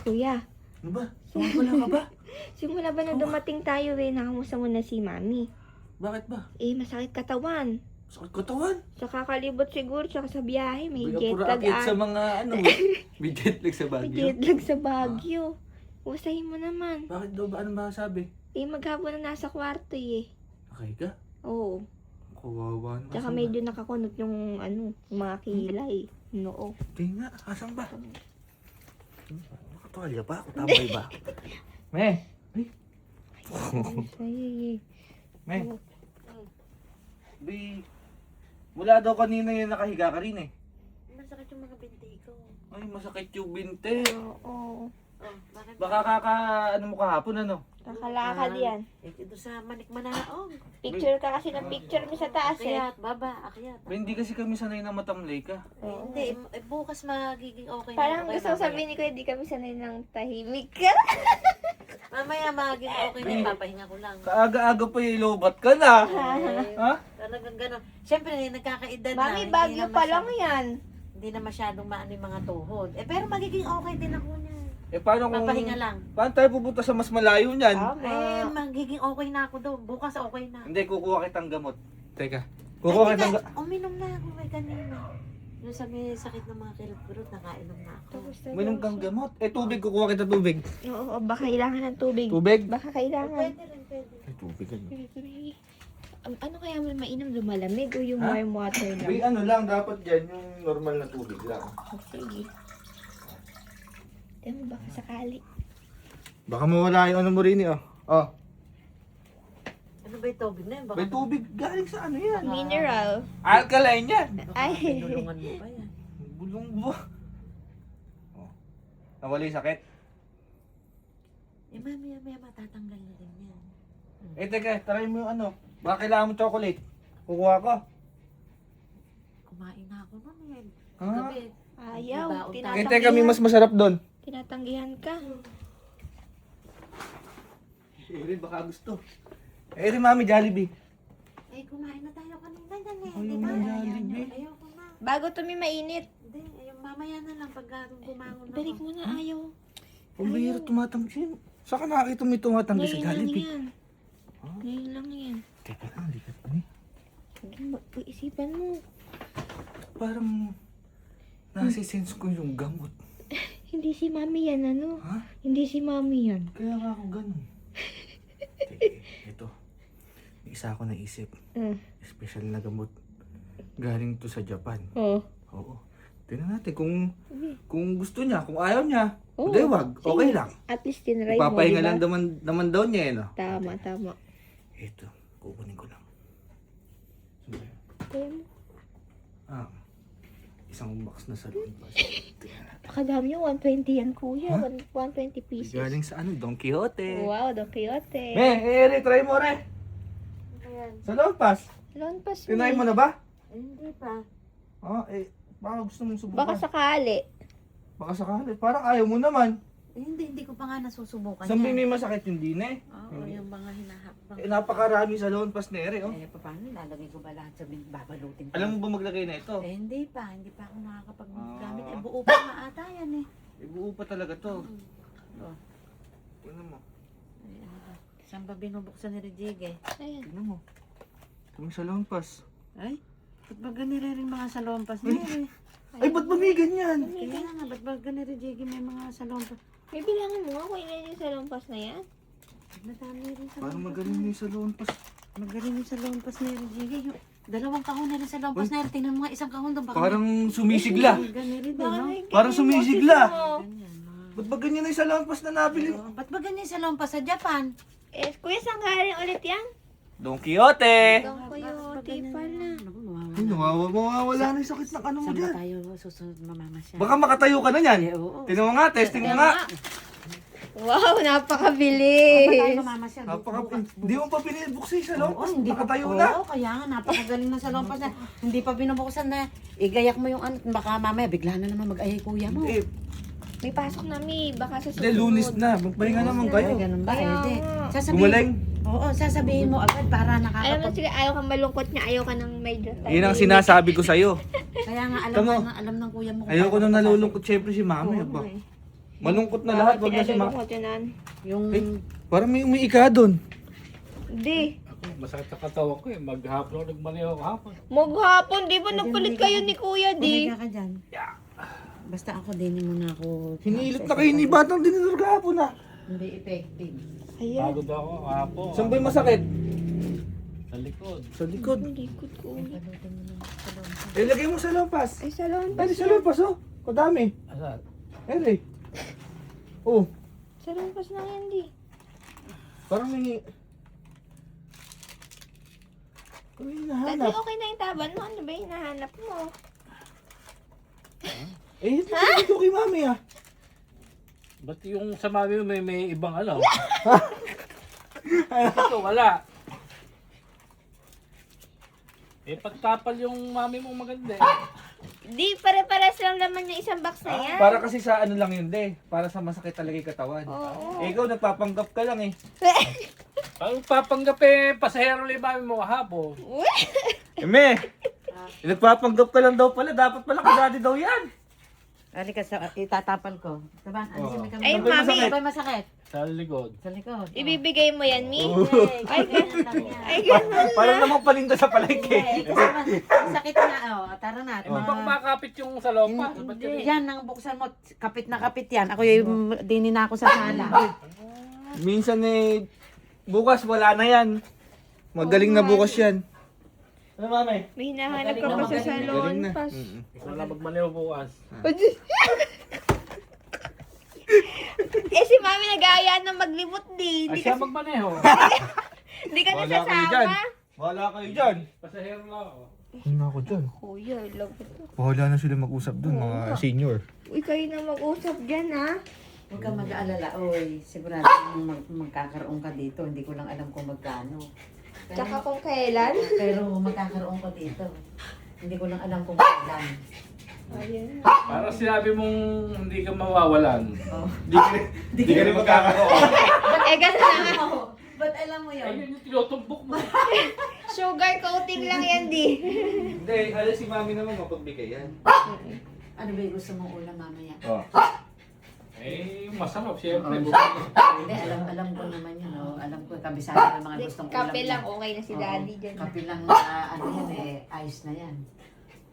Kuya, Ano ba? Wala ka ba? simula ba na dumating tayo nakamusta mo na si Mami? Bakit ba? Masakit katawan. Sakit katawan. Sa kakalibot siguro, tsaka sa biyahe, may May jet lag. apura-akit sa mga ano. May jet lag sa May Baguio. jet lag sa Baguio. Usahin mo naman. Bakit daw ba? Anong ba sabi? Maghapon na nasa kwarto Okay ka? Oo. Kawawa naman. Tsaka medyo nakakunot yung mga kilay. Noo. Hindi nga. Asan ba? Nakatuwalya ba? Ako tambay ba? Me! Ay, Me! Bi, mula daw kanina yung nakahiga ka rin eh. Masakit yung mga binti ko. Ay, masakit yung binte. oo. Oh, bakit? Baka ano mo kahapon ano? Kakalakad yan. Ito sa manikmanaong. Picture ka kasi ng picture mo sa taas Akyat, baba, akyat. Ba, hindi kasi kami sanay na matamlay ka. Hindi, bukas magiging okay na. Parang okay, gusto ko mamaya. sabihin ni Kuya, di kami sanay ng tahimik ka. Mamaya magiging okay na, papahinga ko lang. Kaaga-aga pa yung ilobat ka na. Ha? Talagang gano'n. Siyempre, nagkakaedad na. Mami, hindi Baguio na pa lang masyadong- yan. Hindi na masyadong maano yung mga tuhod. Pero magiging okay din ako niyan. Paano kung... Papahinga lang. Paano tayo pupunta sa mas malayo niyan? Magiging okay na ako doon. Bukas okay na. Hindi, kukuha kitang gamot. Teka. Kukuha kitang gamot. Uminom na ako may kanina. Yung sa may sakit ng mga kilot-kilot, nakainom na ako. Minum kang gamot. Tubig. Kukuha kita tubig. Oo, baka kailangan ng tubig. Tubig? Baka kailangan. Pwede rin, pwede. Tubig ano? Ano kaya mo mainom? Lumalamig o yung warm water lang? Ano lang, dapat dyan yung normal na tubig lang. Okay. Tiyan mo, baka sakali. Baka mawala yung ano mo rin eh. Oh. Ano ba yung tubig na yun? Baka May tubig galing sa ano yan? Mineral. Alkaline yan. Ay. tinulungan mo pa yan. Bulong ba? Oh. Nawala yung sakit? Maya matatanggal na rin yan. Teka, try mo yung ano. Baka kailangan mo chocolate. Kukuha ko. Kumain na ako nun eh. Ha? Gabi. Ayaw. Teka, may mas masarap doon. Tinatanggihan ka. Erin, baka gusto. Erin, mami, Jollibee. Kumain na tayo kanina yan eh. Ayaw Di ba? na, Jollibee. Ayoko na. Bago tumi mainit. Hindi, mamaya na lang pag bumangon na Balik ako. mo na, ayaw. Pambihira tumatanggi. Saan ka nakakita may tumatanggi sa Ngayon lang Jollibee? yan. Ngayon lang yan. Teka lang, likat pa ni. Sige, pag-isipan mo. Parang nasisense ko yung gamot. Hindi si Mami yan, ano? Ha? Hindi si Mami yan. Kaya nga ako ganun. Teka, ito. May isa ako naisip. Special na gamot. Galing to sa Japan. Oo. Oo. Tingnan natin kung gusto niya, kung ayaw niya. Oo. Hindi, wag. Okay Sige. lang. At least tinry mo, Papahinga diba? lang naman daw niya eh, no? Tama, tama. Ito, kukunin ko lang. Kaya mo. Isang box na sa loob. Tingnan natin. Pakadami yung 120 yan, kuya. Ha? 120 pieces. Galing sa ano, Don Quixote. Wow, Don Quixote. Ere, try mo re. Ayan. Sa lompas. Lon pas Tinay mo na ba? Hindi pa. Baka gusto mong subukan. Baka sakali. Baka sakali. Parang ayaw mo naman. Hindi ko pa nga nasusubukan Sabi yan. may masakit yung din eh. Oo, yung mga hinahakbang. Napakarami sa lompas na ere, oh. Paano lalagay ko ba lahat sa babalutin ko? Alam mo ba maglagay na ito? Hindi pa ako nakakapag-gamit. Ah. Buo pa nga ata yan eh. Buo pa talaga to. Oh. Tingnan mo. Ay, ano ba? Saan ba binubuksan ni Rejig eh? Ayan. Tingnan mo. Kami sa lompas. Ay, ba't ba ganire rin mga salompas niya eh? Ay, ba't ba may ganyan? Kaya nga, ba't ba ganire Rejig may mga salompas? May bilangan mo ako ilan yung sa lampas na yan? Madami rin sa Parang magaling yung sa lompas. Magaling yung salompas ni Rejig. Yung dalawang kahon na rin sa lompas na rin. Tingnan mo nga isang kahon doon. Parang sumisigla. Ganire din, no? Parang sumisigla. Ganyan, no? Ba't ba ganyan na yung sa lompas na nabili? Ba't ba ganyan yung salompas sa Japan? Kuya, saan galing ulit yan? Don Quixote! Don Quixote pala. Naku, Ay, mawawala na yung sakit ng ano mo Saan ba dyan. tayo susunod mamamasyal? Baka makatayo ka na yan. Oo. Tingnan mo nga, testing mo nga. Wow, Saan ba tayo napakabilis. mamamasyal? Hindi mo pa pinibuksan sa Oo, lompas. hindi pa Nakatayo na. Oo, kaya nga, napakagaling na sa lompas na. Hindi pa binubuksan na. Igayak mo yung ano, baka mamaya bigla na naman mag-ayay kuya mo. Eh, May pasok na, Mi. Baka sa hindi, susunod. lunis na. Magpahinga naman kayo. Ay, ganun ba? Kaya Eh, di. nga. Sasabihin, oo, sasabihin mo agad para Alam mo, nakakapag... sige, ayaw kang malungkot niya. Ayaw ka ng medyo Yun ang sinasabi ko sa'yo. Kaya nga, Tama. alam ng kuya mo. kung Ayoko paano nang ka nalulungkot syempre si mama. Oo, Ba? eh. Malungkot na lahat, wag na si Ma. Yung... Parang may umiika doon. Hindi. Ako, masakit sa katawan ko eh. Maghapon ako nagmaneho kahapon. Maghapon, di ba nagpalit kayo ni Kuya, di? Umiga ka dyan. Basta ako, din muna ako. Hinilit na kayo ni Batang Dinidor kahapon ah. Hindi effective. Ayan. Pagod ako kahapon. Saan ba yung masakit? Sa likod. Sa likod. Ang likod ko. Palutin mo na sa loob. Ilagay mo sa lampas. Ay, salon pa Dali sa lampas oh. Kadami. Asa? Ere. Oh, Salon pa na yan, di. parang may... Parang may Dati hinahanap. okay na yung taban mo. Ano ba yung hinahanap mo? Eh, hindi ko kay Mami ah. Ba't yung sa mami mo may ibang ano? Ito, wala. Eh, pagtapal yung mami mo maganda eh. Di, pare-pares lang naman yung isang box na yan. Para kasi sa ano lang yun de. Para sa masakit talaga yung katawan. Oo. Eh, ikaw nagpapanggap ka lang eh. Parang papanggap eh, pasahero lang yung mami mo kahapon. Eme! Nagpapanggap ka lang daw pala. Dapat pala kadadi daw yan. Halika sa itatapal ko. Diba? Alisin mo kami. Ay, Mami. Ano ba masakit? Sa likod. Sa likod. Ibibigay mo yan, Mi? Ay, ganun lang yan. Ay, ganun. Parang namang palinda sa palengke. Eh, kasi sakit na. Oh, tara na. Eh, pag makapit yung sa loob pa. Ba't ganun? Yan, nang buksan mo, kapit na kapit yan. Ako yung dinin na ako sa sala. Minsan eh, bukas wala na yan. Magaling na bukas yan. Ano mami? May hinahanap ka pa sa salon. Galing na. Pas. Ikaw lang magmaneho bukas. Eh, si Mami nag-aaya na maglimot, di. Ay, Hindi siya ka, magmaneho. hindi ka Wala kayo dyan. nasasama. Wala kayo dyan. Pasahero lang ako. Ano ako dyan? Kuya, love ko. Bahala na sila mag-usap dun, mga senior. Uy, kayo na mag-usap dyan, ha? Huwag kang mag-aalala. Oy, sigurado magkakaroon ka dito. Hindi ko lang alam kung magkano. Tsaka kung kailan. Pero magkakaroon ka dito. Hindi ko lang alam kung kailan. Ayun. Para sinabi mong hindi ka mawawalan. Oh. Di ka rin magkakaroon. Eh, gano'n na nga. Ba't alam mo yun? Ayun yung tinutumbok mo. Sugar coating lang yan, di. Hindi, alam si mami naman mapagbigay yan. Ano ba yung gusto mong ulam mamaya? Oh. Eh, masarap siyempre. Hindi, alam ko naman yun. Oh. Alam ko, kabisado ng mga gustong ulam. Kape lang, yan. okay na si Oo, Daddy dyan. Kape lang, ano yan eh, ice na yan.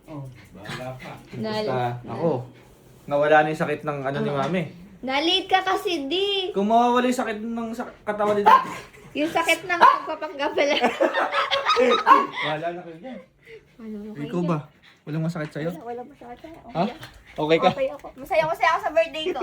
Oh. Bahala ka. Basta ako, nawala na yung sakit ng ano ni mami. Nalate ka kasi, di. Kung mawawala yung sakit ng katawan ni dati, Yung sakit ng pagpapanggap pala. wala na kayo dyan. Ano, Ikaw ba? Walang masakit sa'yo? Wala masakit sa'yo. Ha? Okay. Okay ka? Okay ako. Masaya ako sa birthday ko.